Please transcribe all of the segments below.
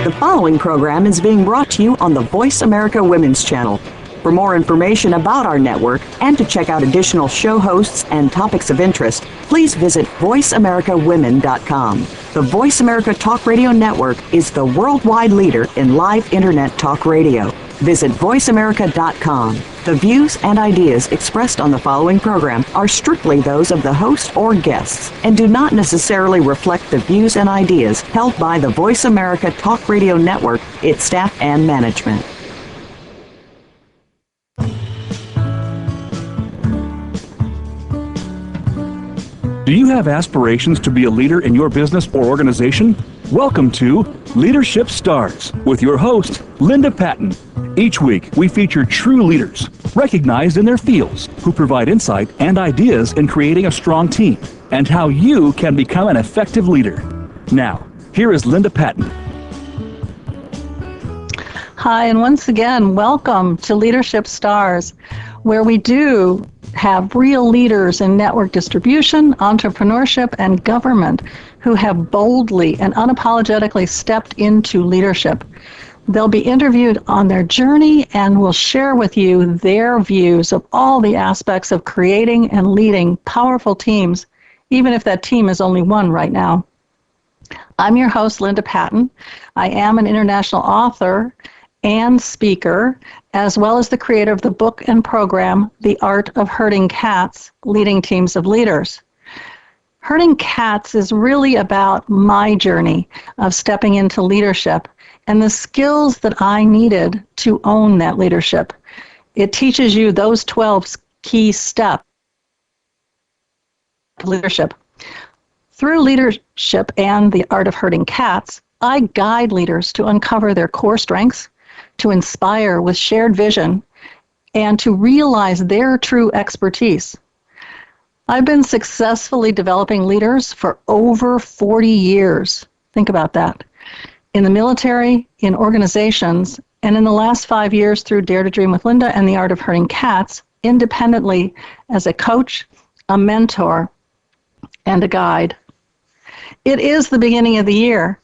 The following program is being brought to you on the Voice America Women's Channel. For more information about our network and to check out additional show hosts and topics of interest, please visit voiceamericawomen.com. The Voice America Talk Radio Network is the worldwide leader in live Internet talk radio. Visit voiceamerica.com. The views and ideas expressed on the following program are strictly those of the host or guests and do not necessarily reflect the views and ideas held by the Voice America Talk Radio Network, its staff, and management. Do you have aspirations to be a leader in your business or organization? Welcome to Leadership Stars with your host, Linda Patten. Each week, we feature true leaders, recognized in their fields, who provide insight and ideas in creating a strong team and how you can become an effective leader. Now, here is Linda Patten. Hi, and once again, welcome to Leadership Stars, where we do have real leaders in network distribution, entrepreneurship, and government who have boldly and unapologetically stepped into leadership. They'll be interviewed on their journey and will share with you their views of all the aspects of creating and leading powerful teams, even if that team is only one right now. I'm your host, Linda Patten. I am an international author and speaker, as well as the creator of the book and program, The Art of Herding Cats, Leading Teams of Leaders. Herding Cats is really about my journey of stepping into leadership and the skills that I needed to own that leadership. It teaches you those 12 key steps of leadership. Through leadership and The Art of Herding Cats, I guide leaders to uncover their core strengths, to inspire with shared vision, and to realize their true expertise. I've been successfully developing leaders for over 40 years. Think about that. In the military, in organizations, and in the last 5 years through Dare to Dream with Linda and The Art of Herding Cats, independently as a coach, a mentor, and a guide. It is the beginning of the year,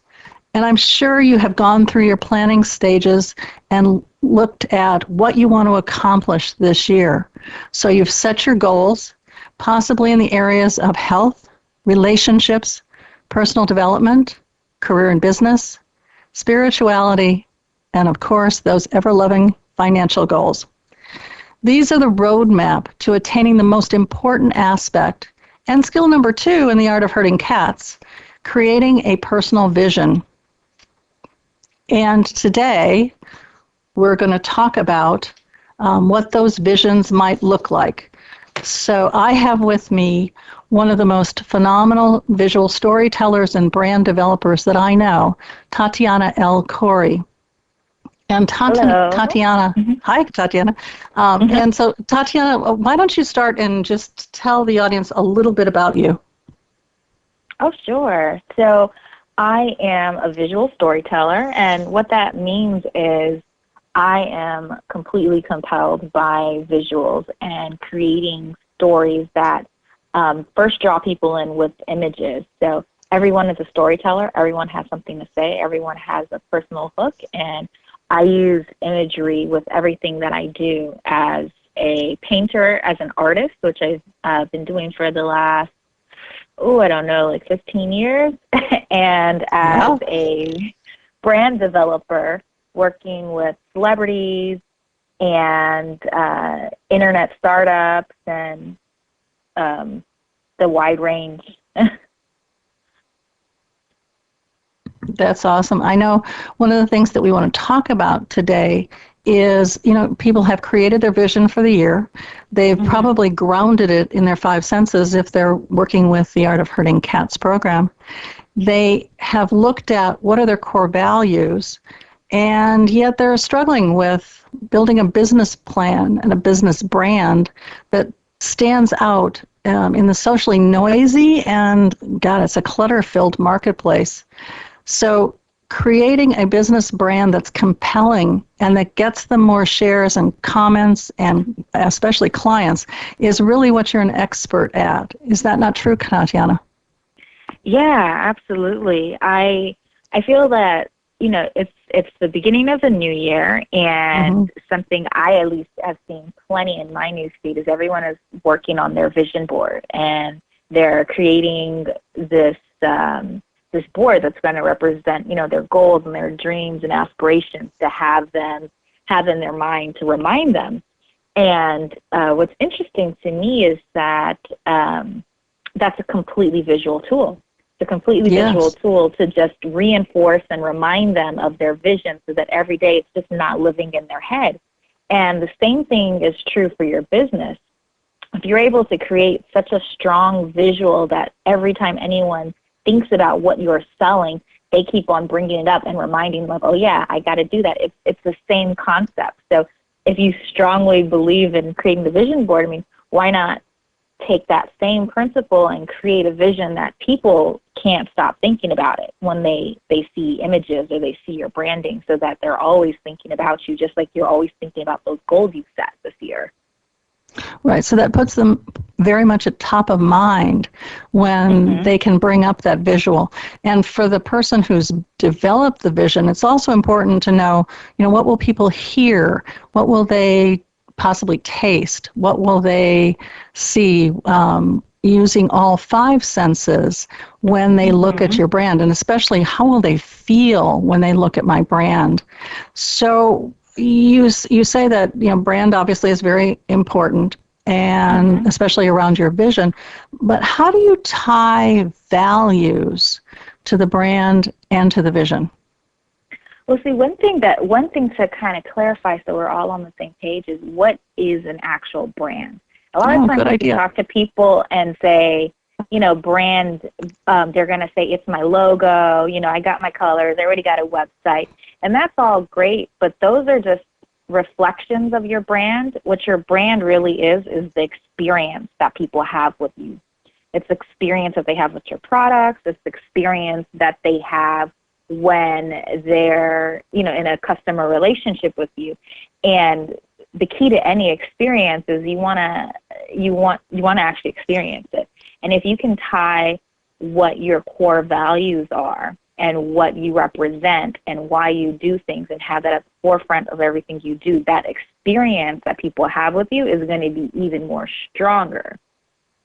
and I'm sure you have gone through your planning stages and looked at what you want to accomplish this year. So you've set your goals, possibly in the areas of health, relationships, personal development, career and business, spirituality, and of course, those ever-loving financial goals. These are the roadmap to attaining the most important aspect, and skill number 2 in The Art of Herding Cats, creating a personal vision. And today, we're going to talk about what those visions might look like. So I have with me one of the most phenomenal visual storytellers and brand developers that I know, Tatiana El-Khouri. And Tatiana, hi, Tatiana. And so, Tatiana, why don't you start and just tell the audience a little bit about you? Oh, sure. So I am a visual storyteller, and what that means is I am completely compelled by visuals and creating stories that first draw people in with images. So everyone is a storyteller, everyone has something to say, everyone has a personal hook, and I use imagery with everything that I do as a painter, as an artist, which I've been doing for the last 15 years, and as a brand developer, working with celebrities and internet startups and the wide range. That's awesome. I know one of the things that we want to talk about today is, people have created their vision for the year. They've probably grounded it in their 5 senses if they're working with the Art of Herding Cats program. They have looked at what are their core values, and yet they're struggling with building a business plan and a business brand that stands out in the socially noisy and, it's a clutter-filled marketplace. So creating a business brand that's compelling and that gets them more shares and comments and especially clients is really what you're an expert at. Is that not true, Tatiana? Yeah, absolutely. I feel that it's the beginning of the new year, and something I at least have seen plenty in my newsfeed is everyone is working on their vision board, and they're creating this board that's going to represent, their goals and their dreams and aspirations to have in their mind to remind them. And what's interesting to me is that that's a completely visual tool. It's a completely visual tool to just reinforce and remind them of their vision so that every day it's just not living in their head. And the same thing is true for your business. If you're able to create such a strong visual that every time anyone thinks about what you're selling, they keep on bringing it up and reminding them, oh, yeah, I got to do that. It's the same concept. So if you strongly believe in creating the vision board, I mean, why not take that same principle and create a vision that people can't stop thinking about it when they see images or they see your branding, so that they're always thinking about you, just like you're always thinking about those goals you set this year. Right, so that puts them very much at top of mind when they can bring up that visual. And for the person who's developed the vision, it's also important to know, what will people hear? What will they possibly taste? What will they see, using all 5 senses when they look at your brand? And especially, how will they feel when they look at my brand? So you say that brand obviously is very important, and especially around your vision, but how do you tie values to the brand and to the vision? Well, see, one thing to kind of clarify so we're all on the same page is, what is an actual brand? A lot of times when you talk to people and say, brand, they're going to say, it's my logo, I got my colors, I already got a website. And that's all great, but those are just reflections of your brand. What your brand really is the experience that people have with you. It's the experience that they have with your products. It's the experience that they have when they're, in a customer relationship with you. And the key to any experience is you want to actually experience it. And if you can tie what your core values are and what you represent and why you do things and have that at the forefront of everything you do, that experience that people have with you is going to be even more stronger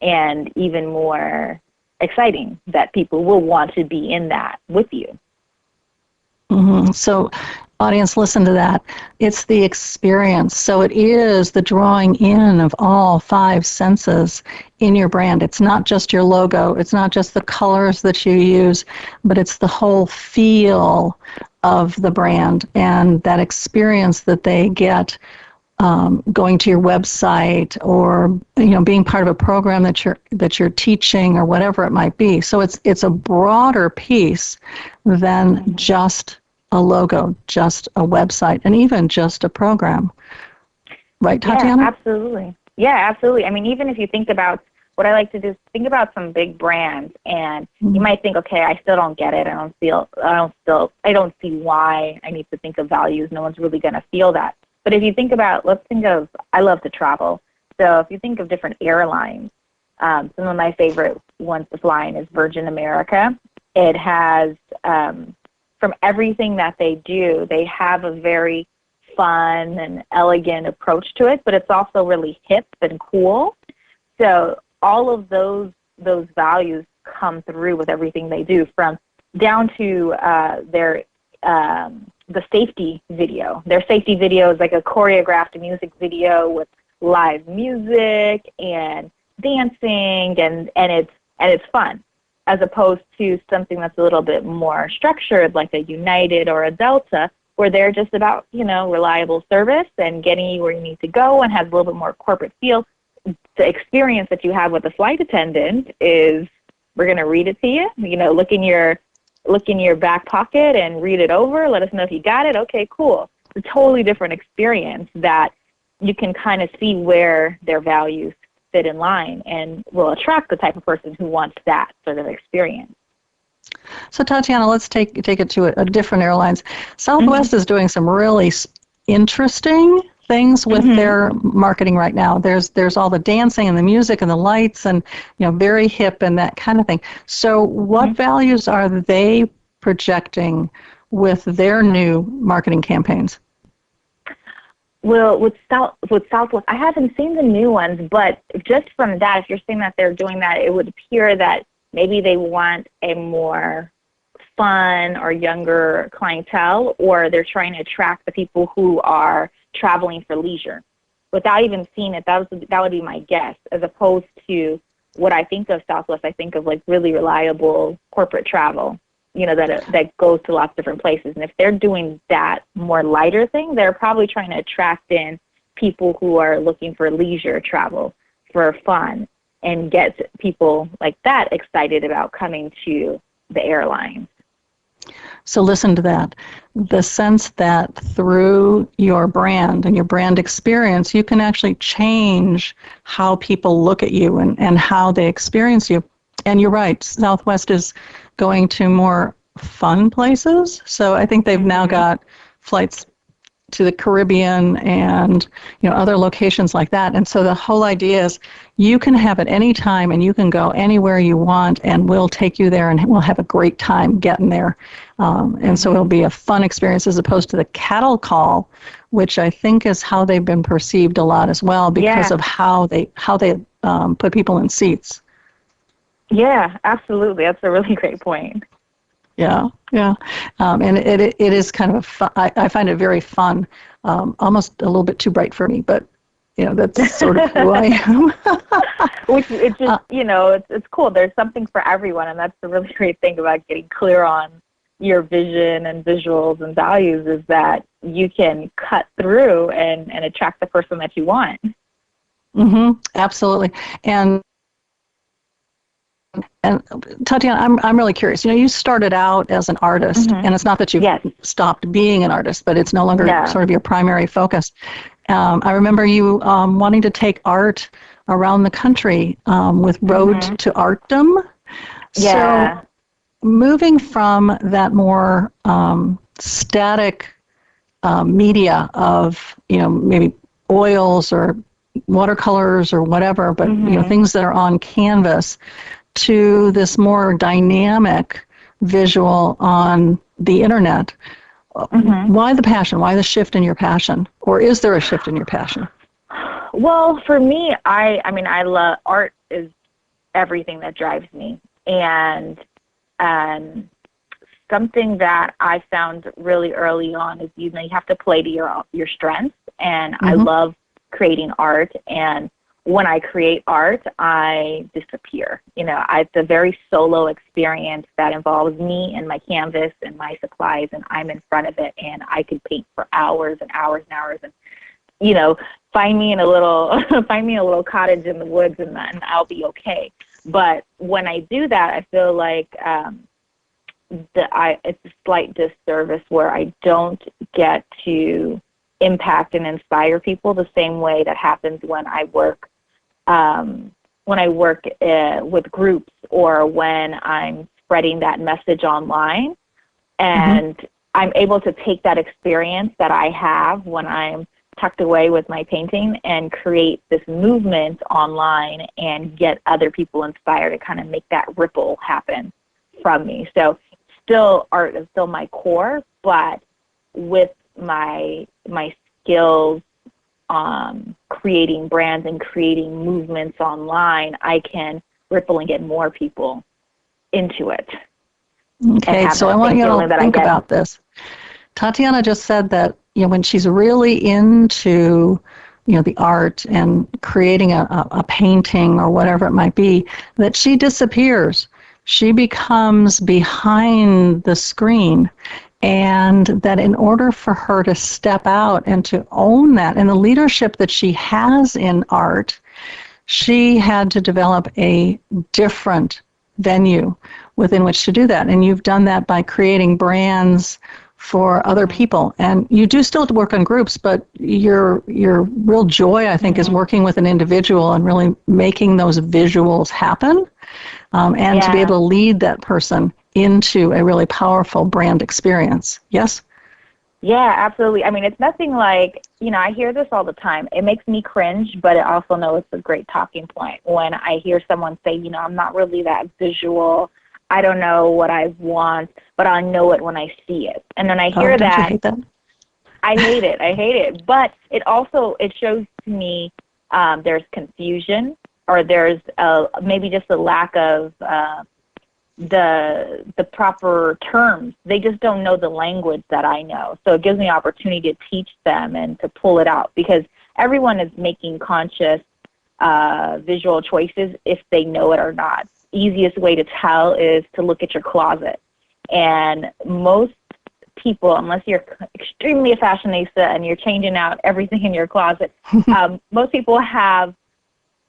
and even more exciting, that people will want to be in that with you. So, audience, listen to that. It's the experience. So it is the drawing in of all 5 senses in your brand. It's not just your logo. It's not just the colors that you use, but it's the whole feel of the brand and that experience that they get going to your website, or being part of a program that you're teaching, or whatever it might be. So it's a broader piece than just a logo, just a website, and even just a program. Right, Tatiana? Yeah, absolutely. Yeah, absolutely. I mean, even if you think about, what I like to do is think about some big brands, and you might think, okay, I still don't get it. I don't see why I need to think of values. No one's really going to feel that. But if you think about, I love to travel. So if you think of different airlines, some of my favorite ones to fly in is Virgin America. It has, from everything that they do, they have a very fun and elegant approach to it, but it's also really hip and cool. So all of those values come through with everything they do, from down to the safety video. Their safety video is like a choreographed music video with live music and dancing, and it's fun, as opposed to something that's a little bit more structured, like a United or a Delta, where they're just about, reliable service and getting you where you need to go, and has a little bit more corporate feel. The experience that you have with a flight attendant is, we're going to read it to you, look in your back pocket and read it over, let us know if you got it. Okay, cool. It's a totally different experience that you can kind of see where their values fit in line and will attract the type of person who wants that sort of experience. So, Tatiana, let's take it to a different airlines. Southwest is doing some really interesting things with their marketing right now. There's all the dancing and the music and the lights, and very hip and that kind of thing. So what values are they projecting with their new marketing campaigns? Well, with Southwest, I haven't seen the new ones, but just from that, if you're saying that they're doing that, it would appear that maybe they want a more fun or younger clientele, or they're trying to attract the people who are traveling for leisure. Without even seeing it, that would be my guess, as opposed to what I think of Southwest. I think of like really reliable corporate travel, that goes to lots of different places. And if they're doing that more lighter thing, they're probably trying to attract in people who are looking for leisure travel, for fun, and get people like that excited about coming to the airline. So listen to that. The sense that through your brand and your brand experience, you can actually change how people look at you and how they experience you. And you're right, Southwest is going to more fun places. So I think they've now got flights to the Caribbean and other locations like that. And so the whole idea is you can have it any time and you can go anywhere you want, and we'll take you there and we'll have a great time getting there. And so it'll be a fun experience, as opposed to the cattle call, which I think is how they've been perceived a lot as well, because of how they put people in seats. Yeah, absolutely. That's a really great point. Yeah. And it is kind of I find it very fun, almost a little bit too bright for me, but that's sort of who I am. Which it's just it's cool. There's something for everyone, and that's the really great thing about getting clear on your vision and visuals and values, is that you can cut through and attract the person that you want. Absolutely. And Tatiana, I'm really curious. You started out as an artist, and it's not that you've stopped being an artist, but it's no longer sort of your primary focus. I remember you wanting to take art around the country with Road to Artdom. Yeah. So moving from that more static media of, maybe oils or watercolors or whatever, but things that are on canvas, to this more dynamic visual on the internet. Why the passion? Why the shift in your passion? Or is there a shift in your passion? Well, for me, I love art. Is everything that drives me. And something that I found really early on is you have to play to your strengths. And I love creating art, and when I create art, I disappear. It's a very solo experience that involves me and my canvas and my supplies, and I'm in front of it, and I could paint for hours and hours and hours. And find me in a little cottage in the woods, and I'll be okay. But when I do that, I feel like it's a slight disservice where I don't get to impact and inspire people the same way that happens when I work with groups, or when I'm spreading that message online. And I'm able to take that experience that I have when I'm tucked away with my painting and create this movement online and get other people inspired to kind of make that ripple happen from me. So still, art is still my core, but with my skills creating brands and creating movements online, I can ripple and get more people into it. Okay, so I want you to think about this. Tatiana just said that when she's really into the art and creating a painting or whatever it might be, that she disappears. She becomes behind the screen. And that in order for her to step out and to own that, and the leadership that she has in art, she had to develop a different venue within which to do that. And you've done that by creating brands for other people. And you do still work on groups, but your real joy, I think, is working with an individual and really making those visuals happen, and to be able to lead that person into a really powerful brand experience. Yes? Yeah, absolutely. I mean, it's nothing like, I hear this all the time. It makes me cringe, but I also know it's a great talking point when I hear someone say, I'm not really that visual. I don't know what I want, but I know it when I see it. And when I hear don't you that, hate that? I hate it. I hate it. But it shows to me there's confusion, or there's maybe just a lack of the proper terms. They just don't know the language that I know. So it gives me an opportunity to teach them and to pull it out, because everyone is making conscious visual choices if they know it or not. Easiest way to tell is to look at your closet. And most people, unless you're extremely a fashionista and you're changing out everything in your closet, most people have,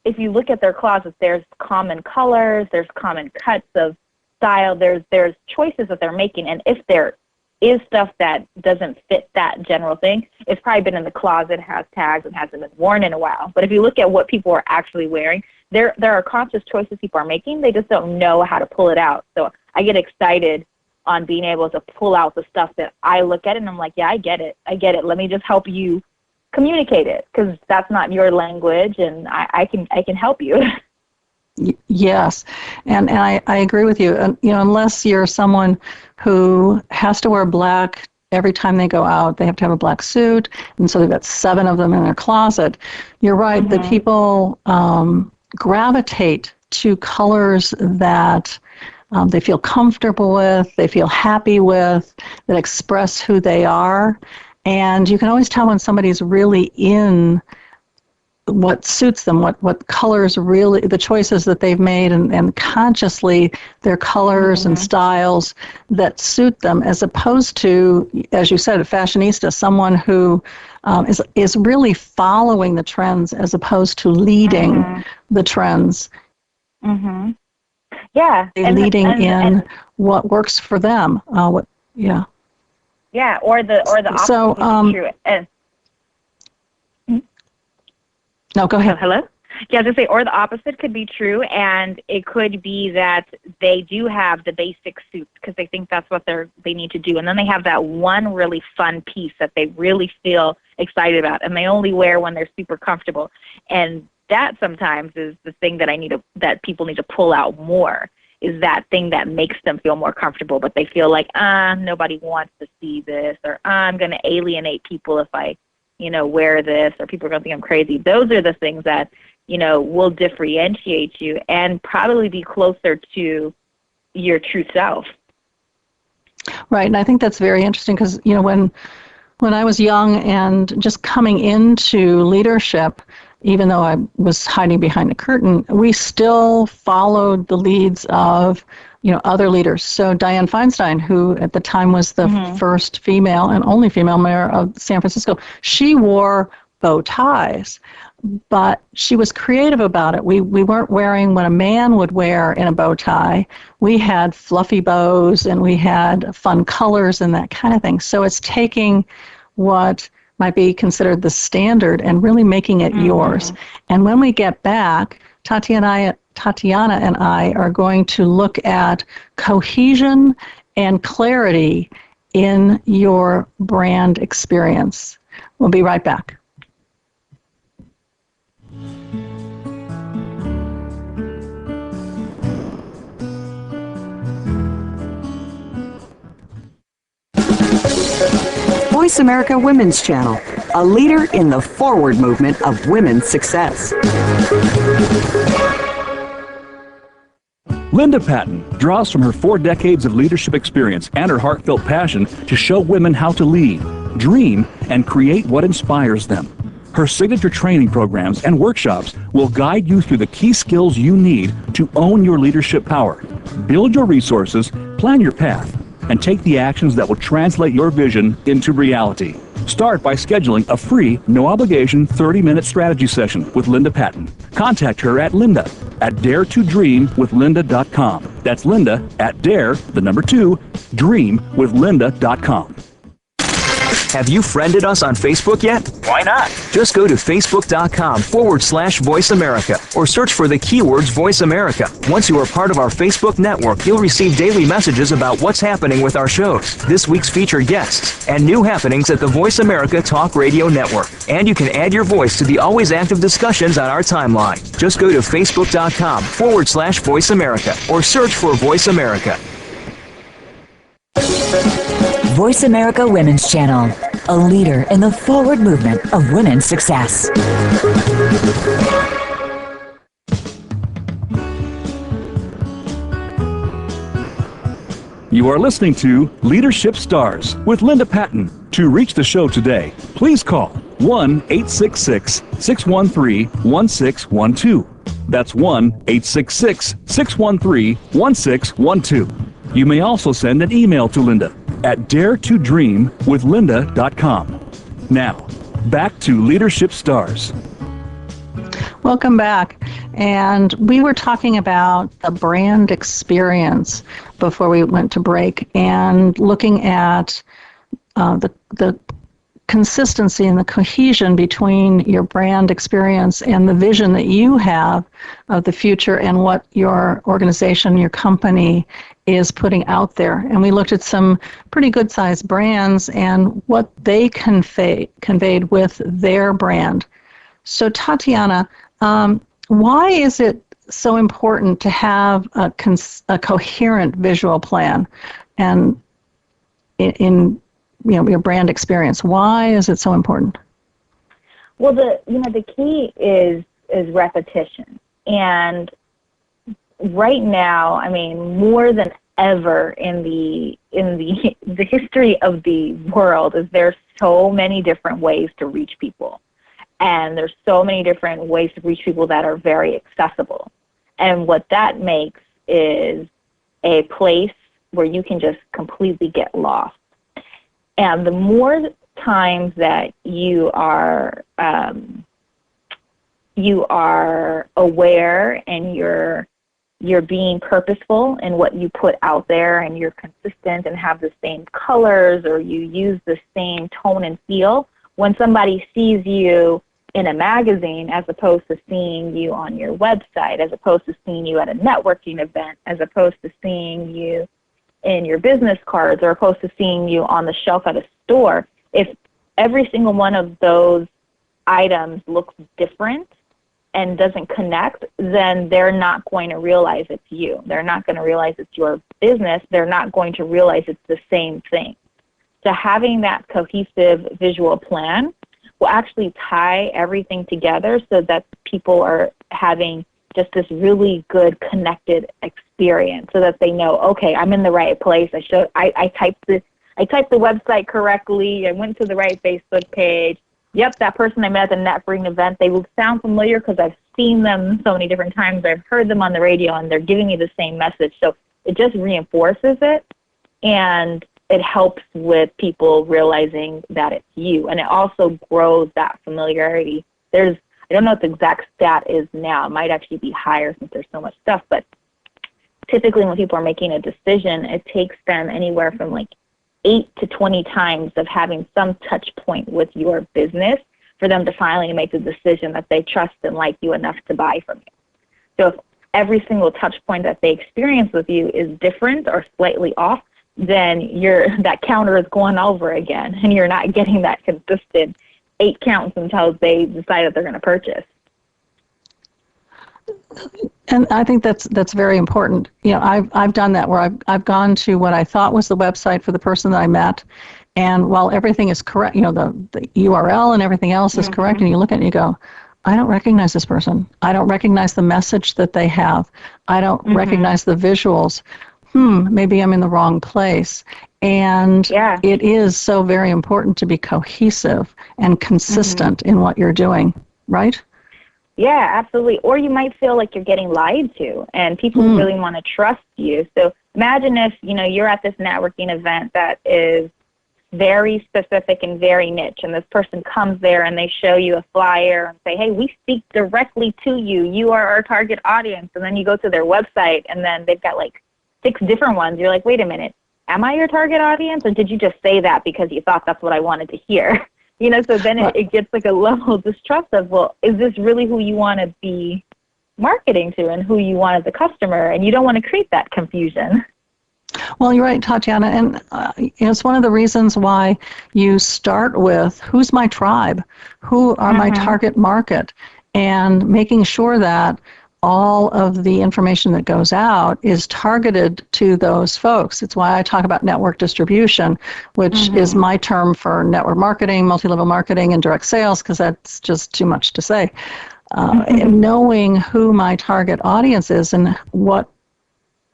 if you look at their closets, there's common colors, there's common cuts of style, there's choices that they're making. And if there is stuff that doesn't fit that general thing, it's probably been in the closet, has tags, and hasn't been worn in a while. But if you look at what people are actually wearing, there are conscious choices people are making. They just don't know how to pull it out. So I get excited on being able to pull out the stuff that I look at, and I'm like, yeah, I get it. Let me just help you communicate it, because that's not your language, and I can help you. Yes, and I agree with you. Unless you're someone who has to wear black every time they go out, they have to have a black suit, and so they've got 7 of them in their closet. You're right that people gravitate to colors that they feel comfortable with, they feel happy with, that express who they are. And you can always tell when somebody's really in what suits them, what colors really, the choices that they've made, and consciously their colors and styles that suit them, as opposed to, as you said, a fashionista, someone who is really following the trends as opposed to leading the trends. Yeah, leading in what works for them. Yeah, or the opposite So, is true. No, go ahead. Hello? Yeah, I was going to say, or the opposite could be true, and it could be that they do have the basic suits because they think that's what they need to do, and then they have that one really fun piece that they really feel excited about, and they only wear when they're super comfortable. And that sometimes is the thing that people need to pull out more, is that thing that makes them feel more comfortable, but they feel like, nobody wants to see this, or I'm going to alienate people if I wear this, or people are going to think I'm crazy. Those are the things that, will differentiate you and probably be closer to your true self. Right, and I think that's very interesting because, when I was young and just coming into leadership, even though I was hiding behind the curtain, we still followed the leads of other leaders. So Dianne Feinstein, who at the time was the first female and only female mayor of San Francisco, she wore bow ties, but she was creative about it. We weren't wearing what a man would wear in a bow tie. We had fluffy bows, and we had fun colors and that kind of thing. So it's taking what might be considered the standard and really making it yours. And when we get back, Tatiana and I are going to look at cohesion and clarity in your brand experience. We'll be right back. Voice America Women's Channel, a leader in the forward movement of women's success. Linda Patten draws from her 4 decades of leadership experience and her heartfelt passion to show women how to lead, dream, and create what inspires them. Her signature training programs and workshops will guide you through the key skills you need to own your leadership power, build your resources, plan your path, and take the actions that will translate your vision into reality. Start by scheduling a free, no-obligation 30-minute strategy session with Linda Patten. Contact her at linda@daretodreamwithlinda.com. That's Linda at dreamwithlinda.com. Have you friended us on Facebook yet? Why not? Just go to facebook.com/Voice America or search for the keywords Voice America. Once you are part of our Facebook network, you'll receive daily messages about what's happening with our shows, this week's featured guests, and new happenings at the Voice America Talk Radio Network. And you can add your voice to the always active discussions on our timeline. Just go to facebook.com/Voice America or search for Voice America. Voice America Women's Channel, a leader in the forward movement of women's success. You are listening to Leadership Stars with Linda Patten. To reach the show today, please call 1-866-613-1612. That's 1-866-613-1612. You may also send an email to Linda at daretodreamwithlinda.com. Now, back to Leadership Stars. Welcome back. And we were talking about the brand experience before we went to break and looking at the consistency and the cohesion between your brand experience and the vision that you have of the future and what your organization, your company is putting out there. And we looked at some pretty good-sized brands and what they conveyed with their brand. So Tatiana, why is it so important to have a coherent visual plan and in your brand experience? Why is it so important? Well, the key is repetition. And right now, I mean, more than ever in the history of the world, is there's so many different ways to reach people. And there's so many different ways to reach people that are very accessible. And what that makes is a place where you can just completely get lost. And the more times that you are aware and you're being purposeful in what you put out there, and you're consistent and have the same colors, or you use the same tone and feel, when somebody sees you in a magazine as opposed to seeing you on your website, as opposed to seeing you at a networking event, as opposed to seeing you in your business cards, or opposed to seeing you on the shelf at a store, if every single one of those items looks different and doesn't connect, then they're not going to realize it's you. They're not going to realize it's your business. They're not going to realize it's the same thing. So having that cohesive visual plan will actually tie everything together so that people are having just this really good connected experience, so that they know, okay, I'm in the right place. I typed the website correctly. I went to the right Facebook page. Yep, that person I met at the networking event, they will sound familiar because I've seen them so many different times. I've heard them on the radio, and they're giving me the same message. So it just reinforces it, and it helps with people realizing that it's you. And it also grows that familiarity. I don't know what the exact stat is now. It might actually be higher since there's so much stuff. But typically when people are making a decision, it takes them anywhere from like 8 to 20 times of having some touch point with your business for them to finally make the decision that they trust and like you enough to buy from you. So if every single touch point that they experience with you is different or slightly off, then that counter is going over again, and you're not getting that consistent 8 counts until they decide that they're going to purchase. And I think that's very important. I've done that where I've gone to what I thought was the website for the person that I met, and while everything is correct, the URL and everything else is correct, and you look at it and you go, I don't recognize this person. I don't recognize the message that they have. I don't recognize the visuals. Maybe I'm in the wrong place. And it is so very important to be cohesive and consistent in what you're doing, right? Yeah, absolutely. Or you might feel like you're getting lied to, and people really want to trust you. So imagine if, you're at this networking event that is very specific and very niche, and this person comes there and they show you a flyer and say, hey, we speak directly to you. You are our target audience. And then you go to their website, and then they've got like 6 different ones. You're like, wait a minute. am I your target audience, or did you just say that because you thought that's what I wanted to hear? So then it gets like a level of distrust of, well, is this really who you want to be marketing to and who you want as a customer? And you don't want to create that confusion. Well, you're right, Tatiana, and it's one of the reasons why you start with who's my tribe, who are my target market, and making sure that all of the information that goes out is targeted to those folks. It's why I talk about network distribution, which is my term for network marketing, multi-level marketing, and direct sales, because that's just too much to say. Knowing who my target audience is and what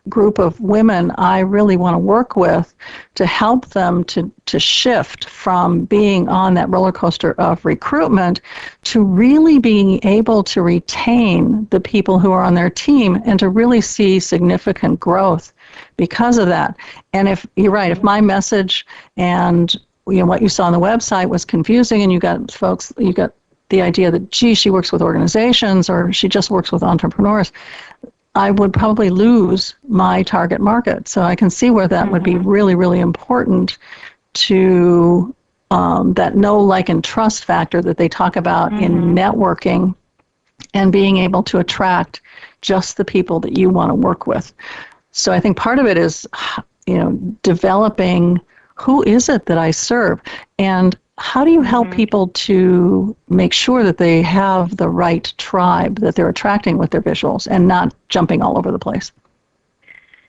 group of women I really want to work with to help them to shift from being on that roller coaster of recruitment to really being able to retain the people who are on their team and to really see significant growth because of that. And if you're right, if my message and what you saw on the website was confusing and you got the idea that, gee, she works with organizations or she just works with entrepreneurs, I would probably lose my target market. So I can see where that would be really, really important to that know, like, and trust factor that they talk about in networking and being able to attract just the people that you want to work with. So I think part of it is, developing who is it that I serve, and how do you help people to make sure that they have the right tribe that they're attracting with their visuals and not jumping all over the place?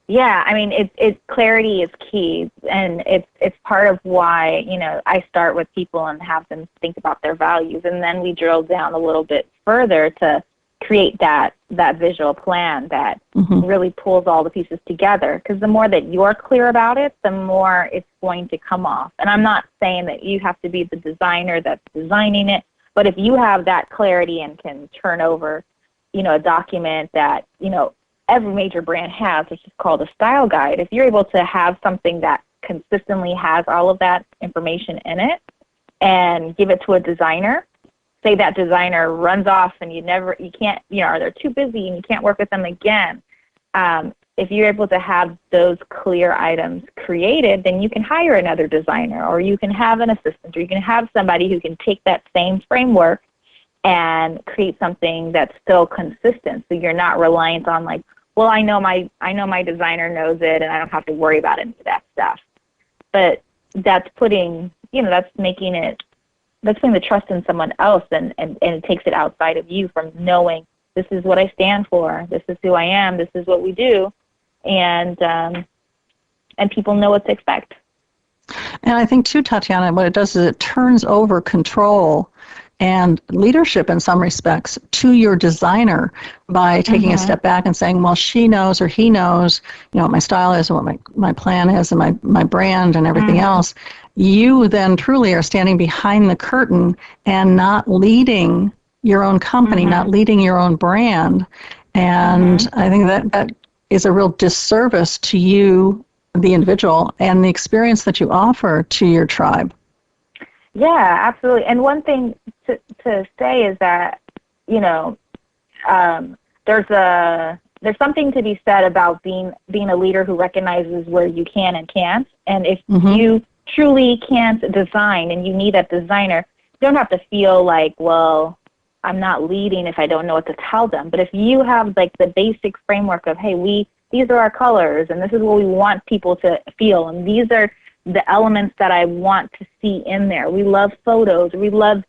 Yeah, I mean, clarity is key, and it's part of why, I start with people and have them think about their values, and then we drill down a little bit further to create that visual plan that really pulls all the pieces together. Because the more that you're clear about it, the more it's going to come off. And I'm not saying that you have to be the designer that's designing it, but if you have that clarity and can turn over, a document that, every major brand has, which is called a style guide, if you're able to have something that consistently has all of that information in it and give it to a designer, say that designer runs off and you can't, or they're too busy and you can't work with them again. If you're able to have those clear items created, then you can hire another designer, or you can have an assistant, or you can have somebody who can take that same framework and create something that's still consistent. So you're not reliant on, like, well, I know my designer knows it and I don't have to worry about any of that stuff. But that's putting, that's putting the trust in someone else, and it takes it outside of you from knowing, this is what I stand for, this is who I am, this is what we do, and people know what to expect. And I think too, Tatiana, what it does is it turns over control and leadership in some respects to your designer by taking a step back and saying, well, she knows or he knows, what my style is and what my plan is and my brand and everything else. You then truly are standing behind the curtain and not leading your own company, not leading your own brand. And I think that is a real disservice to you, the individual, and the experience that you offer to your tribe. Yeah, absolutely. And one thing to say is that, there's something to be said about being a leader who recognizes where you can and can't. And if you truly can't design and you need a designer, you don't have to feel like, well, I'm not leading if I don't know what to tell them. But if you have, like, the basic framework of, hey, these are our colors and this is what we want people to feel, and these are the elements that I want to see in there. We love photos. We love,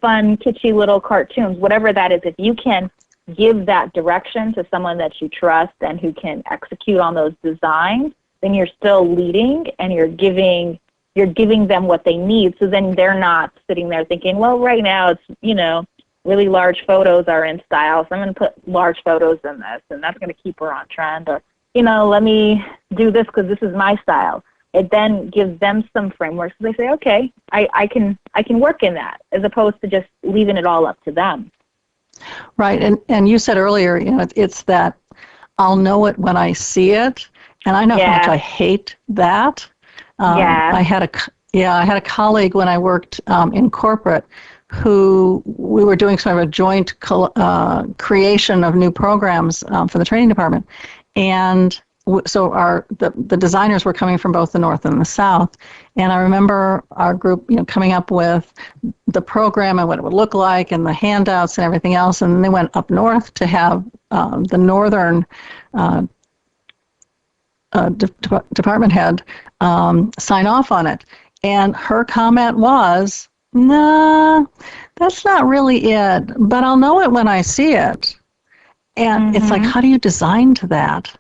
fun, kitschy little cartoons, whatever that is. If you can give that direction to someone that you trust and who can execute on those designs, then you're still leading and you're giving them what they need. So then they're not sitting there thinking, well, right now it's, really large photos are in style, so I'm going to put large photos in this, and that's going to keep her on trend. Or, let me do this because this is my style. It then gives them some framework, so they say, okay, I can work in that, as opposed to just leaving it all up to them. Right, and you said earlier, it's that I'll know it when I see it, and I know how much I hate that. I had a colleague when I worked in corporate who we were doing sort of a joint creation of new programs for the training department, and so the designers were coming from both the North and the South, and I remember our group, coming up with the program and what it would look like and the handouts and everything else, and then they went up north to have the Northern department head sign off on it, and her comment was, "Nah, that's not really it, but I'll know it when I see it." And it's like, how do you design to that?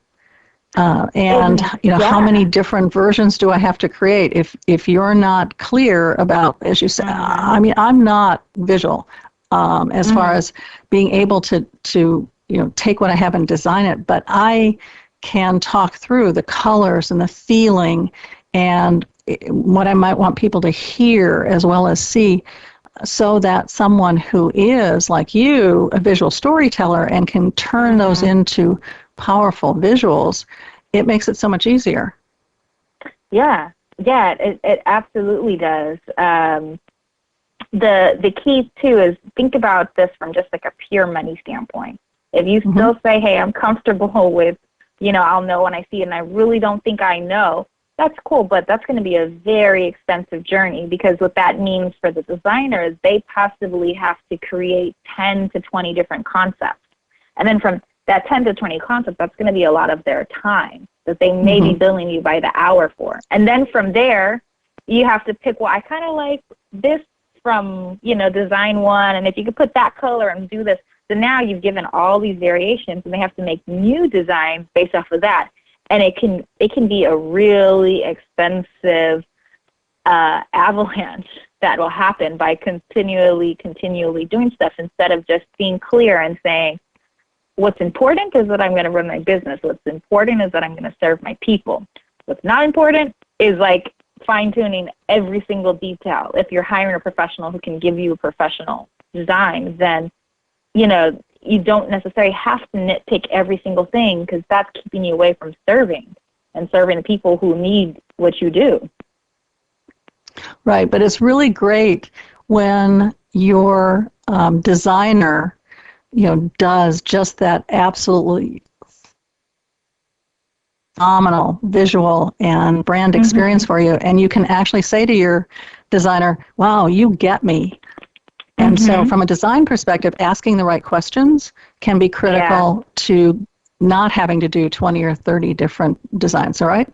And how many different versions do I have to create if you're not clear about, as you said? I mean, I'm not visual as far as being able to take what I have and design it, but I can talk through the colors and the feeling and what I might want people to hear as well as see, so that someone who is, like you, a visual storyteller and can turn those into powerful visuals, it makes it so much easier. Yeah, it absolutely does. The key, too, is think about this from just like a pure money standpoint. If you still say, hey, I'm comfortable with, I'll know when I see it, and I really don't think I know, that's cool, but that's going to be a very expensive journey, because what that means for the designer is they possibly have to create 10 to 20 different concepts. And then from that 10 to 20 concepts, that's going to be a lot of their time that they may be billing you by the hour for. And then from there, you have to pick, well, I kind of like this from, design one, and if you could put that color and do this. So now you've given all these variations, and they have to make new designs based off of that. And it can be a really expensive avalanche that will happen by continually doing stuff, instead of just being clear and saying, what's important is that I'm going to run my business. What's important is that I'm going to serve my people. What's not important is like fine-tuning every single detail. If you're hiring a professional who can give you a professional design, then, you don't necessarily have to nitpick every single thing, because that's keeping you away from serving the people who need what you do. Right, but it's really great when your designer, does just that absolutely phenomenal visual and brand experience for you, and you can actually say to your designer, wow, you get me. And so from a design perspective, asking the right questions can be critical to not having to do 20 or 30 different designs, all right?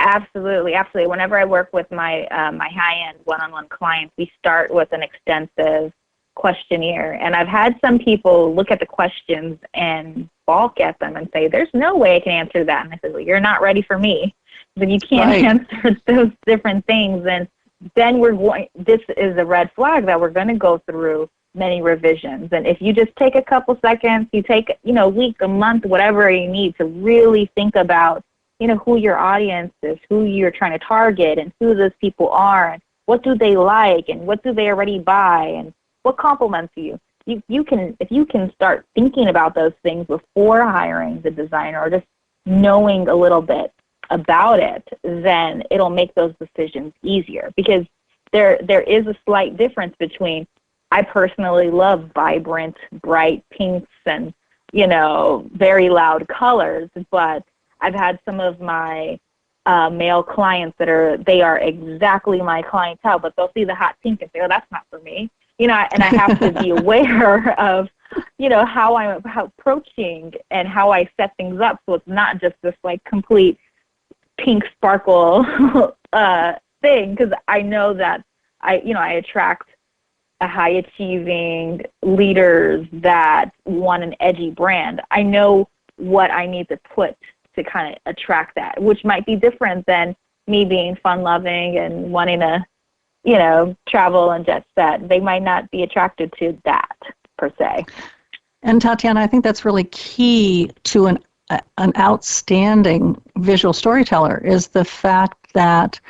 Absolutely. Whenever I work with my my high-end one-on-one clients, we start with an extensive questionnaire. And I've had some people look at the questions and balk at them and say, there's no way I can answer that. And I said, well, you're not ready for me. But you can't answer those different things. And then this is a red flag that we're going to go through many revisions. And if you just take a couple seconds, you take, a week, a month, whatever you need to really think about, who your audience is, who you're trying to target, and who those people are, and what do they like, and what do they already buy, and what compliments you. If you can start thinking about those things before hiring the designer, or just knowing a little bit about it, then it'll make those decisions easier, because there is a slight difference between, I personally love vibrant, bright pinks and, very loud colors, but I've had some of my male clients they are exactly my clientele, but they'll see the hot pink and say, oh, that's not for me. And I have to be aware of, how I'm approaching and how I set things up, so it's not just this like complete pink sparkle thing, because I know that I attract a high achieving leaders that want an edgy brand. I know what I need to put to kind of attract that, which might be different than me being fun loving and wanting to, travel and jet set. They might not be attracted to that per se. And Tatiana, I think that's really key to an outstanding visual storyteller, is the fact that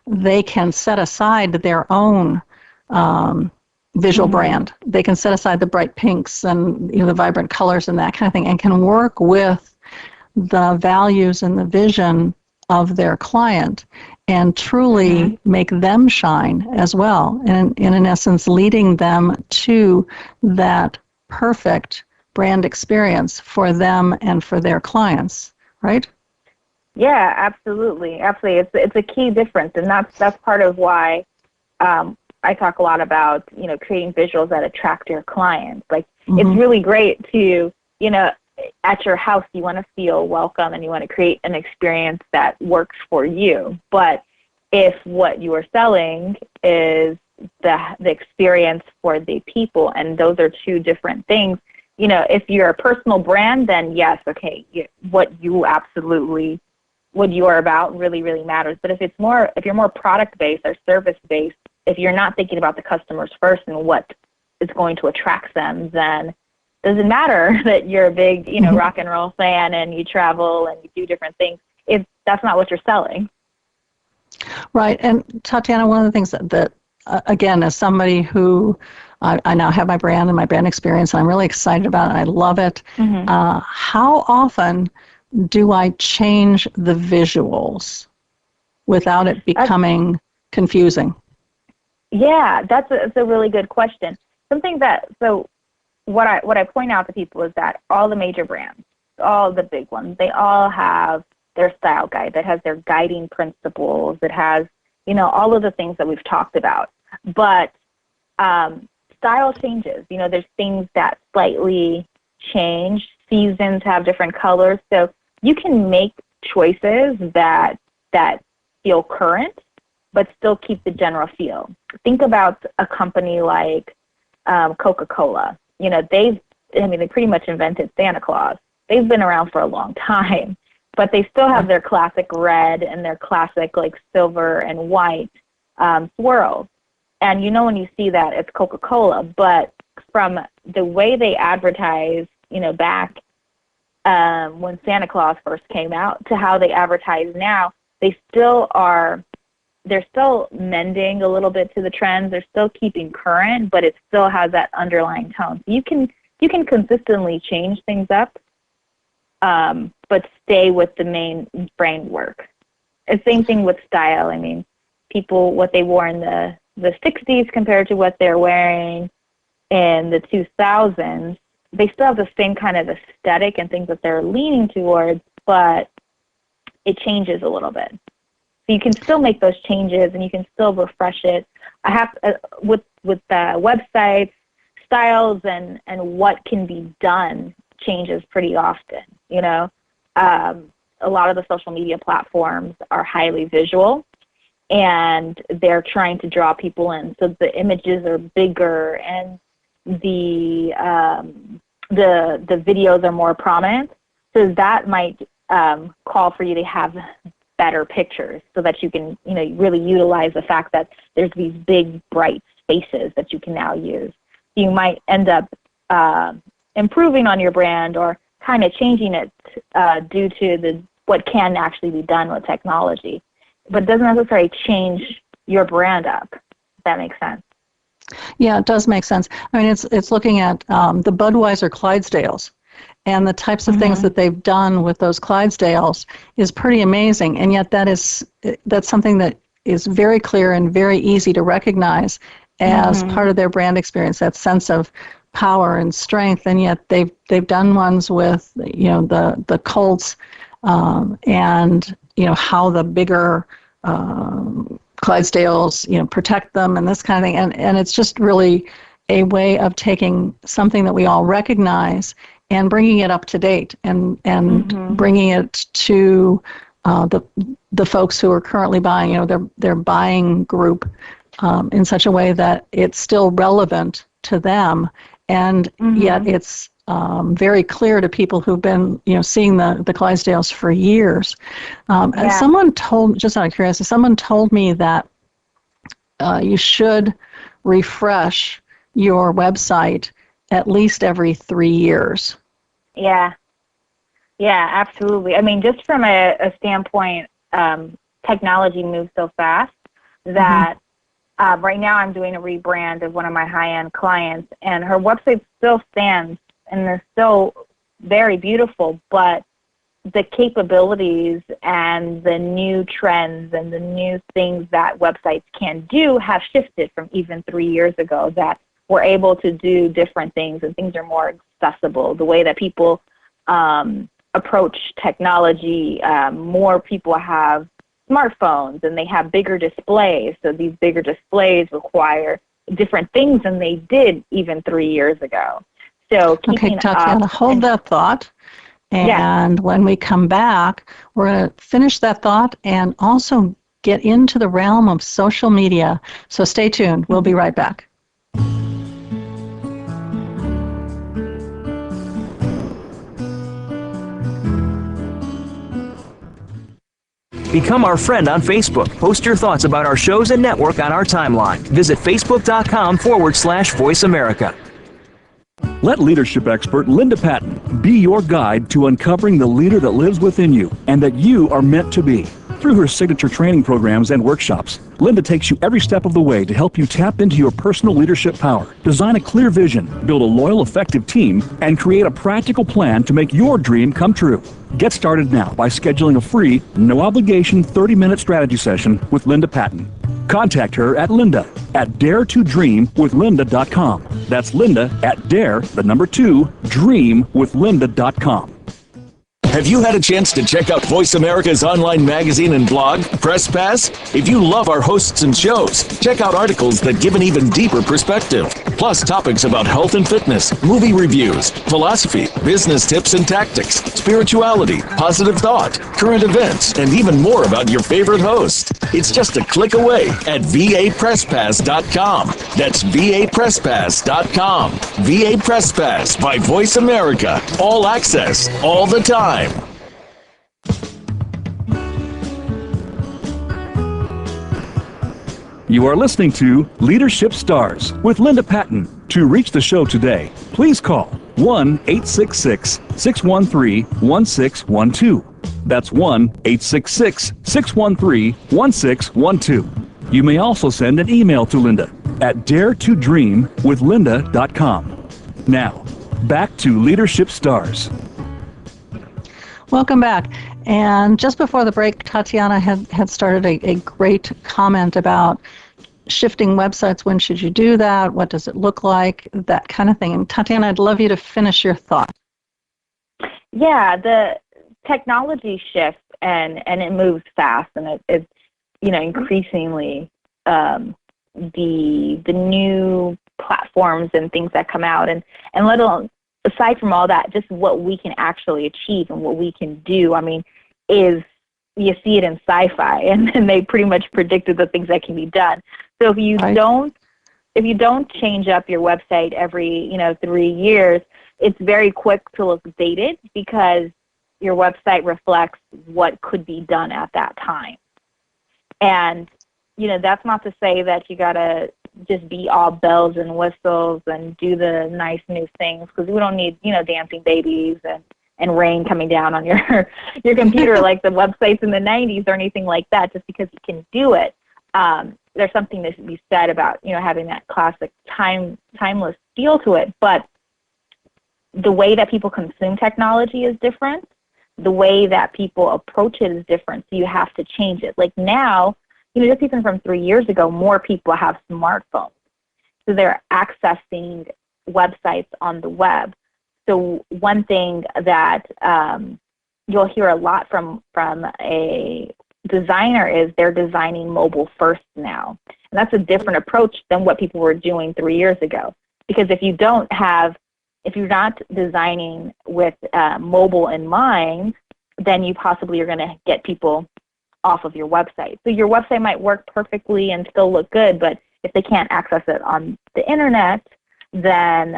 they can set aside their own visual brand. They can set aside the bright pinks and the vibrant colors and that kind of thing, and can work with the values and the vision of their client and truly make them shine as well, and in essence leading them to that perfect brand experience for them and for their clients, right? Yeah, absolutely. Absolutely. It's a key difference, and that's part of why I talk a lot about, creating visuals that attract your clients. Like, it's really great to, at your house, you want to feel welcome and you want to create an experience that works for you. But if what you are selling is the experience for the people, and those are two different things, if you're a personal brand, then yes, okay, what you are about really, really matters. But if you're more product-based or service-based, if you're not thinking about the customers first and what is going to attract them, then it doesn't matter that you're a big, rock and roll fan and you travel and you do different things. That's not what you're selling. Right. And Tatiana, one of the things that again, as somebody who I now have my brand and my brand experience, and I'm really excited about it, I love it. How often do I change the visuals without it becoming confusing? Yeah, that's a really good question. What I point out to people is that all the major brands, all the big ones, they all have their style guide that has their guiding principles, that has, all of the things that we've talked about. But style changes. There's things that slightly change. Seasons have different colors. So you can make choices that feel current, but still keep the general feel. Think about a company like Coca-Cola. They pretty much invented Santa Claus. They've been around for a long time, but they still have their classic red and their classic like silver and white swirls. And when you see that, it's Coca-Cola. But from the way they advertise, back when Santa Claus first came out to how they advertise now, they're still mending a little bit to the trends. They're still keeping current, but it still has that underlying tone. So you can consistently change things up, but stay with the main framework. The same thing with style. People, what they wore in the 60s compared to what they're wearing in the 2000s, they still have the same kind of aesthetic and things that they're leaning towards, but it changes a little bit. So you can still make those changes and you can still refresh it. I have with the websites, styles and what can be done changes pretty often. A lot of the social media platforms are highly visual, and they're trying to draw people in. So the images are bigger and the videos are more prominent. So that might call for you to have better pictures so that you can, really utilize the fact that there's these big, bright spaces that you can now use. You might end up improving on your brand or kind of changing it due to what can actually be done with technology. But it doesn't necessarily change your brand up, if that makes sense. Yeah, it does make sense. It's looking at the Budweiser Clydesdales, and the types of things that they've done with those Clydesdales is pretty amazing. And yet that's something that is very clear and very easy to recognize as part of their brand experience, that sense of power and strength. And yet they've done ones with the Colts and how the bigger Clydesdales protect them and this kind of thing. And it's just really a way of taking something that we all recognize and bringing it up to date and bringing it to the folks who are currently buying, their buying group in such a way that it's still relevant to them, and yet it's very clear to people who've been seeing the Clydesdales for years. Someone told, just out of curiosity, someone told me that you should refresh your website at least every 3 years. Yeah, absolutely. Just from a standpoint, technology moves so fast that right now I'm doing a rebrand of one of my high-end clients, and her website still stands and is still very beautiful, but the capabilities and the new trends and the new things that websites can do have shifted from even 3 years ago, that we're able to do different things and things are more accessible. The way that people approach technology, more people have smartphones and they have bigger displays. So these bigger displays require different things than they did even 3 years ago. So keeping Okay, Tatiana, hold that thought. And when we come back, we're going to finish that thought and also get into the realm of social media. So stay tuned. We'll be right back. Become our friend on Facebook. Post your thoughts about our shows and network on our timeline. Visit facebook.com/Voice America. Let leadership expert Linda Patten be your guide to uncovering the leader that lives within you and that you are meant to be. Through her signature training programs and workshops, Linda takes you every step of the way to help you tap into your personal leadership power, design a clear vision, build a loyal, effective team, and create a practical plan to make your dream come true. Get started now by scheduling a free, no-obligation 30-minute strategy session with Linda Patten. Contact her at linda@daretodreamwithlinda.com. That's linda@dare2dreamwithlinda.com. Have you had a chance to check out Voice America's online magazine and blog, Press Pass? If you love our hosts and shows, check out articles that give an even deeper perspective. Plus topics about health and fitness, movie reviews, philosophy, business tips and tactics, spirituality, positive thought, current events, and even more about your favorite host. It's just a click away at vapresspass.com. That's vapresspass.com. VA Press Pass by Voice America. All access, all the time. You are listening to Leadership Stars with Linda Patten. To reach the show today, please call 1-866-613-1612. That's 1-866-613-1612. You may also send an email to Linda at daretodreamwithlinda.com. Now, back to Leadership Stars. Welcome back. And just before the break, Tatiana had started a great comment about shifting websites. When should you do that? What does it look like? That kind of thing. And Tatiana, I'd love you to finish your thought. Yeah, the technology shifts and it moves fast, and it's increasingly the new platforms and things that come out, and let alone, aside from all that, just what we can actually achieve and what we can do. I mean, is you see it in sci-fi, and they pretty much predicted the things that can be done. So if you don't change up your website every 3 years, it's very quick to look dated because your website reflects what could be done at that time. And that's not to say that you gotta just be all bells and whistles and do the nice new things, because we don't need dancing babies and rain coming down on your computer like the websites in the 90s or anything like that. Just because you can do it, there's something to be said about having that classic timeless feel to it. But the way that people consume technology is different. The way that people approach it is different. So you have to change it. Like now, just even from 3 years ago, more people have smartphones. So they're accessing websites on the web. So one thing that you'll hear a lot from a designer is they're designing mobile first now. And that's a different approach than what people were doing 3 years ago. Because if you're not designing with mobile in mind, then you possibly are going to get people off of your website. So your website might work perfectly and still look good, but if they can't access it on the internet, then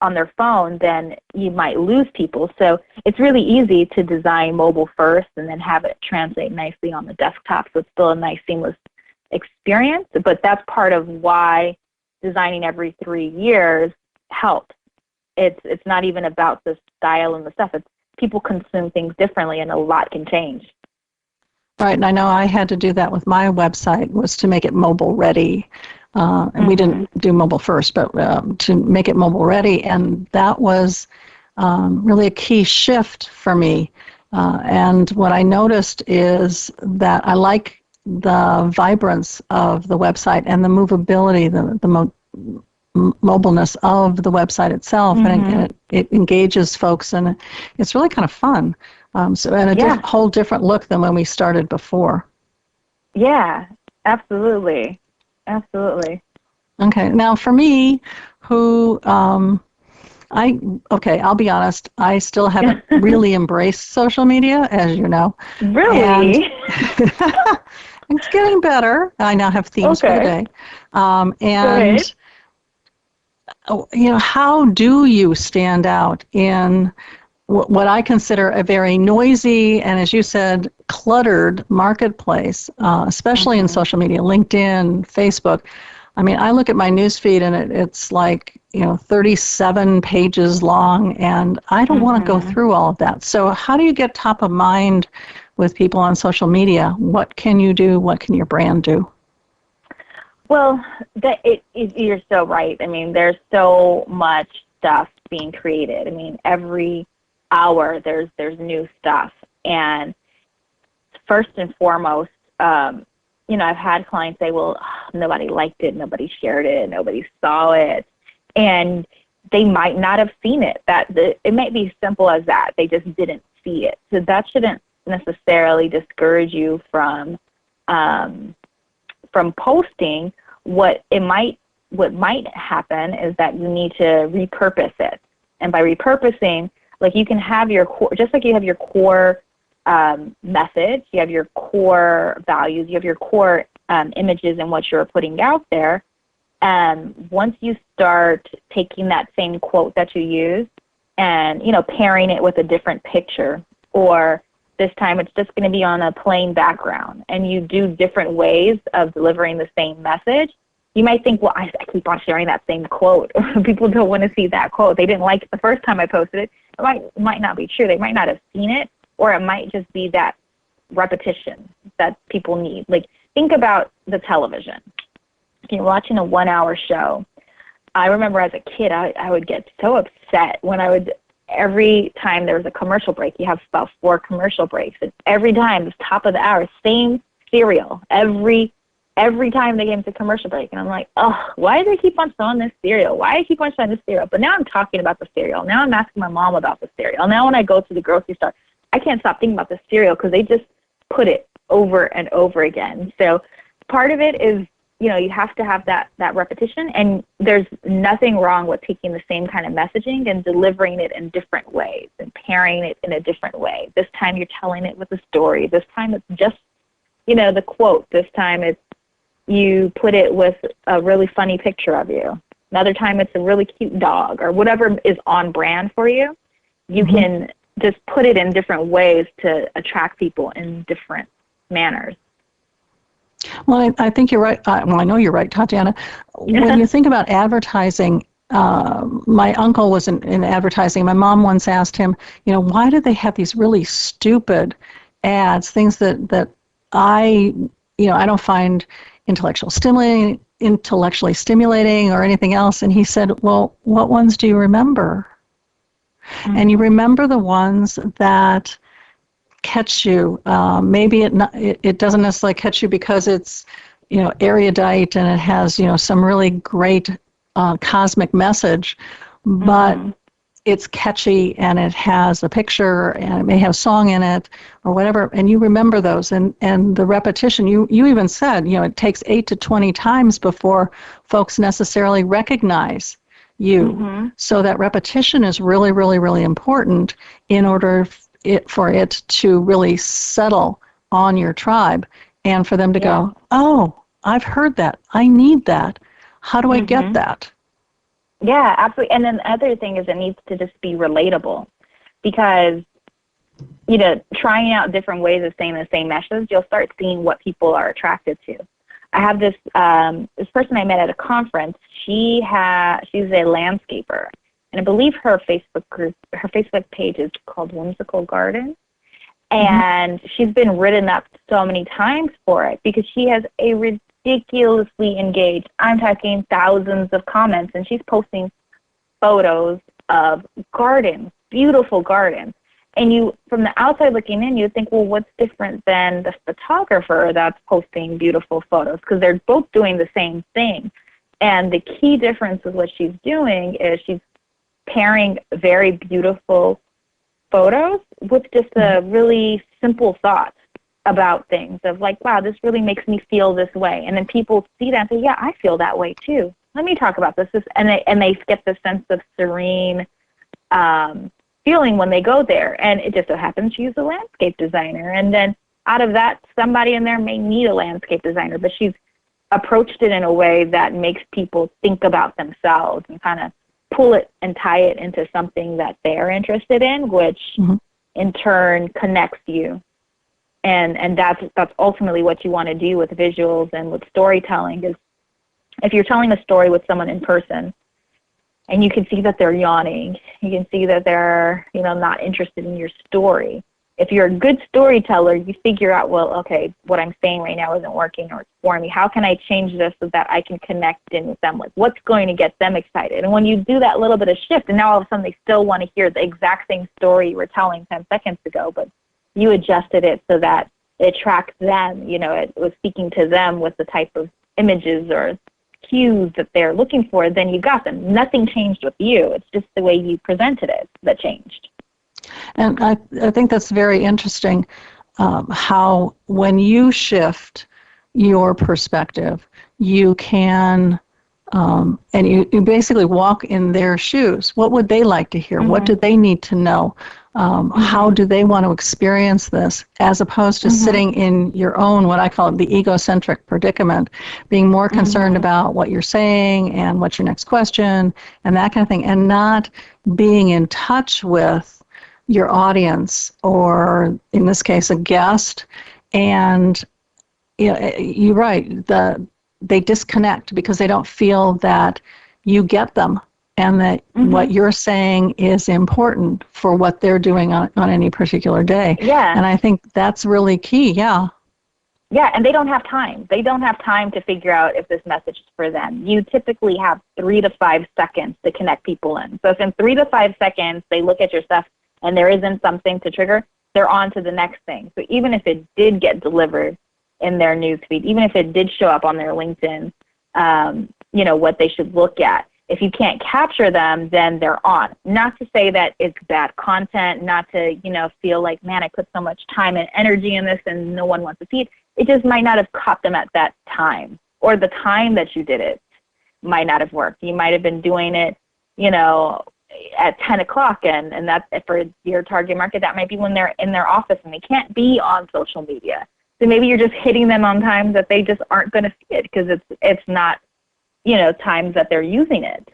on their phone, then you might lose people. So it's really easy to design mobile first and then have it translate nicely on the desktop, so it's still a nice seamless experience. But that's part of why designing every 3 years helps. It's not even about the style and the stuff. It's people consume things differently, and a lot can change. Right, and I know I had to do that with my website, was to make it mobile ready. And we didn't do mobile first, but to make it mobile ready. And that was really a key shift for me. And what I noticed is that I like the vibrance of the website and the movability, the mobileness of the website itself, and it engages folks, and it's really kind of fun. And a whole different look than when we started before. Yeah, absolutely. Absolutely. Okay. Now, for me, who I'll be honest, I still haven't really embraced social media, as you know. Really? And it's getting better. I now have themes for the day. Good. How do you stand out in what I consider a very noisy and, as you said, cluttered marketplace, especially in social media, LinkedIn, Facebook? I mean, I look at my newsfeed and it's like, 37 pages long, and I don't want to go through all of that. So how do you get top of mind with people on social media? What can you do? What can your brand do? Well, you're so right. I mean, there's so much stuff being created. I mean, every hour there's new stuff. And first and foremost, I've had clients say, well, nobody liked it, nobody shared it, nobody saw it. And they might not have seen it. It might be simple as that. They just didn't see it. So that shouldn't necessarily discourage you from posting. What might happen is that you need to repurpose it. And by repurposing, like, you can have your core, just like you have your core message, you have your core values, you have your core images and what you're putting out there. Once you start taking that same quote that you use and, pairing it with a different picture, or this time it's just going to be on a plain background, and you do different ways of delivering the same message, you might think, well, I keep on sharing that same quote. People don't want to see that quote. They didn't like it the first time I posted it. It might not be true. They might not have seen it, or it might just be that repetition that people need. Like, think about the television. You're watching a 1-hour show. I remember as a kid, I would get so upset when every time there was a commercial break, you have about 4 commercial breaks, and every time, it's top of the hour, same cereal, every time they came to commercial break. And I'm like, oh, why do they keep on showing this cereal? Why do they keep on showing this cereal? But now I'm talking about the cereal. Now I'm asking my mom about the cereal. Now when I go to the grocery store, I can't stop thinking about the cereal because they just put it over and over again. So part of it is, you have to have that repetition, and there's nothing wrong with taking the same kind of messaging and delivering it in different ways and pairing it in a different way. This time you're telling it with a story. This time it's just, the quote. This time you put it with a really funny picture of you. Another time it's a really cute dog, or whatever is on brand for you. You can just put it in different ways to attract people in different manners. Well, I think you're right. I know you're right, Tatiana. When you think about advertising, my uncle was in advertising. My mom once asked him, why do they have these really stupid ads, things that I don't find intellectually stimulating or anything else? And he said, well, what ones do you remember? And you remember the ones that catch you. Maybe it doesn't necessarily catch you because it's erudite and it has some really great cosmic message, but it's catchy and it has a picture and it may have song in it or whatever, and you remember those. And the repetition, you even said it takes 8 to 20 times before folks necessarily recognize you. So that repetition is really, really, really important in order for it to really settle on your tribe, and for them to go, oh, I've heard that. I need that. How do I get that? Yeah, absolutely. And then the other thing is it needs to just be relatable, because, trying out different ways of saying the same message, you'll start seeing what people are attracted to. I have this person I met at a conference. She's a landscaper. And I believe her Facebook page is called Whimsical Garden. And she's been written up so many times for it because she has a ridiculously engaged, I'm talking thousands of comments, and she's posting photos of gardens, beautiful gardens. And you, from the outside looking in, you think, well, what's different than the photographer that's posting beautiful photos? Because they're both doing the same thing. And the key difference with what she's doing is she's pairing very beautiful photos with just a really simple thought about things of like, wow, this really makes me feel this way. And then people see that and say, yeah, I feel that way too. Let me talk about this. And they get the sense of serene feeling when they go there. And it just so happens she's a landscape designer. And then out of that, somebody in there may need a landscape designer, but she's approached it in a way that makes people think about themselves and kind of pull it and tie it into something that they're interested in, which in turn connects you. And that's ultimately what you want to do with visuals and with storytelling is if you're telling a story with someone in person and you can see that they're yawning, you can see that they're, not interested in your story. If you're a good storyteller, you figure out, well, okay, what I'm saying right now isn't working or it's for me. How can I change this so that I can connect in with them? Like, what's going to get them excited? And when you do that little bit of shift, and now all of a sudden they still want to hear the exact same story you were telling 10 seconds ago, but you adjusted it so that it attracts them, it was speaking to them with the type of images or cues that they're looking for, then you got them. Nothing changed with you. It's just the way you presented it that changed. And I think that's very interesting, how when you shift your perspective, you can, and you basically walk in their shoes. What would they like to hear? What do they need to know? How do they want to experience this, as opposed to sitting in your own, what I call the egocentric predicament, being more concerned about what you're saying and what's your next question and that kind of thing, and not being in touch with your audience, or in this case, a guest. And you're right, they disconnect because they don't feel that you get them and that what you're saying is important for what they're doing on any particular day. Yeah. And I think that's really key, yeah. Yeah, and they don't have time. They don't have time to figure out if this message is for them. You typically have 3 to 5 seconds to connect people in. So if in 3 to 5 seconds they look at your stuff and there isn't something to trigger, they're on to the next thing. So even if it did get delivered in their newsfeed, even if it did show up on their LinkedIn, what they should look at, if you can't capture them, then they're on. Not to say that it's bad content, not to, feel like, man, I put so much time and energy in this and no one wants to see it. It just might not have caught them at that time, or the time that you did it might not have worked. You might have been doing it, at 10 o'clock, and that's for your target market. That might be when they're in their office and they can't be on social media. So maybe you're just hitting them on times that they just aren't going to see it because it's not, times that they're using it.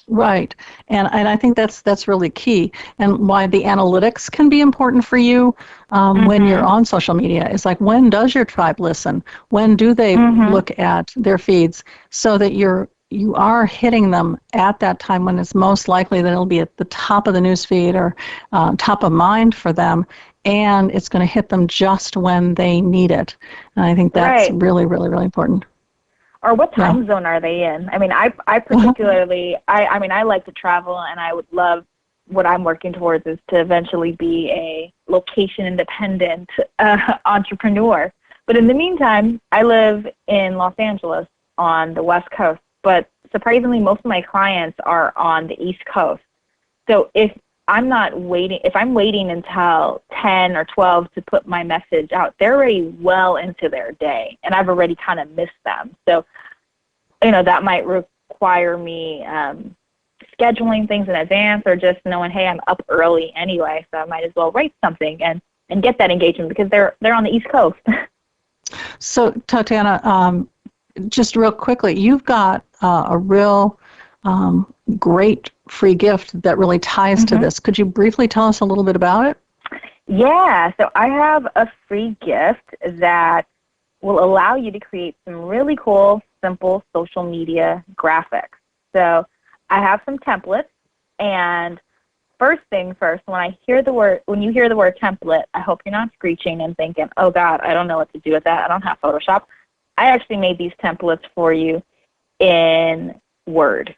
Right. And I think that's really key. And why the analytics can be important for you when you're on social media is like, when does your tribe listen? When do they look at their feeds? So that you are hitting them at that time when it's most likely that it'll be at the top of the newsfeed or top of mind for them, and it's going to hit them just when they need it. And I think that's really, really, really important. Or what time zone are they in? I mean, I particularly, I like to travel, and I would love, what I'm working towards is to eventually be a location-independent entrepreneur. But in the meantime, I live in Los Angeles on the West Coast, but surprisingly, most of my clients are on the East Coast. So if I'm waiting until 10 or 12 to put my message out, they're already well into their day, and I've already kind of missed them. So, that might require me scheduling things in advance, or just knowing, hey, I'm up early anyway, so I might as well write something and get that engagement because they're on the East Coast. So, Tatiana, just real quickly, you've got a real great free gift that really ties to this. Could you briefly tell us a little bit about it? Yeah, so I have a free gift that will allow you to create some really cool, simple social media graphics. So I have some templates, and first thing first, when you hear the word template, I hope you're not screeching and thinking, oh God, I don't know what to do with that. I don't have Photoshop. I actually made these templates for you in Word.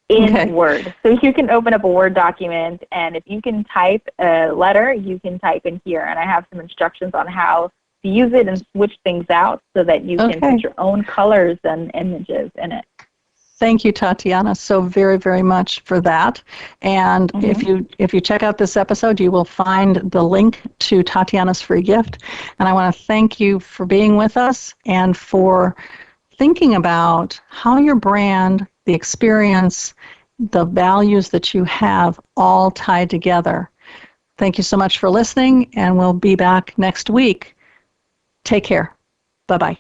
Word. So you can open up a Word document, and if you can type a letter, you can type in here. And I have some instructions on how use it and switch things out so that you can put your own colors and images in it. Thank you, Tatiana, so very, very much for that. And if you check out this episode, you will find the link to Tatiana's free gift. And I want to thank you for being with us and for thinking about how your brand, the experience, the values that you have all tied together. Thank you so much for listening, and we'll be back next week. Take care. Bye-bye.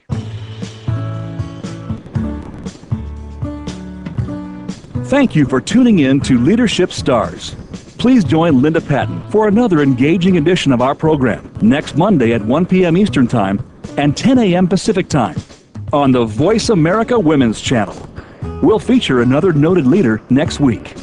Thank you for tuning in to Leadership Stars. Please join Linda Patten for another engaging edition of our program next Monday at 1 p.m. Eastern Time and 10 a.m. Pacific Time on the Voice America Women's Channel. We'll feature another noted leader next week.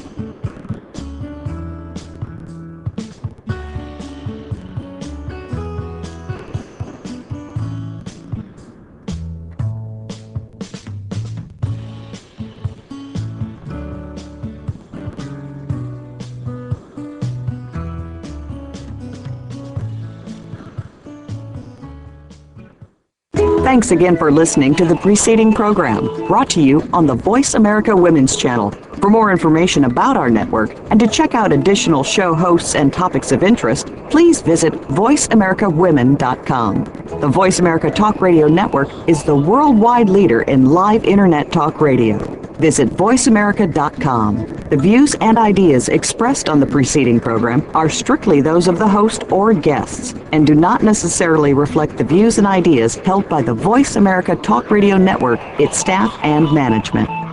Thanks again for listening to the preceding program, brought to you on the Voice America Women's Channel. For more information about our network and to check out additional show hosts and topics of interest, please visit voiceamericawomen.com. The Voice America Talk Radio Network is the worldwide leader in live Internet talk radio. Visit voiceamerica.com. The views and ideas expressed on the preceding program are strictly those of the host or guests and do not necessarily reflect the views and ideas held by the Voice America Talk Radio Network, its staff, and management.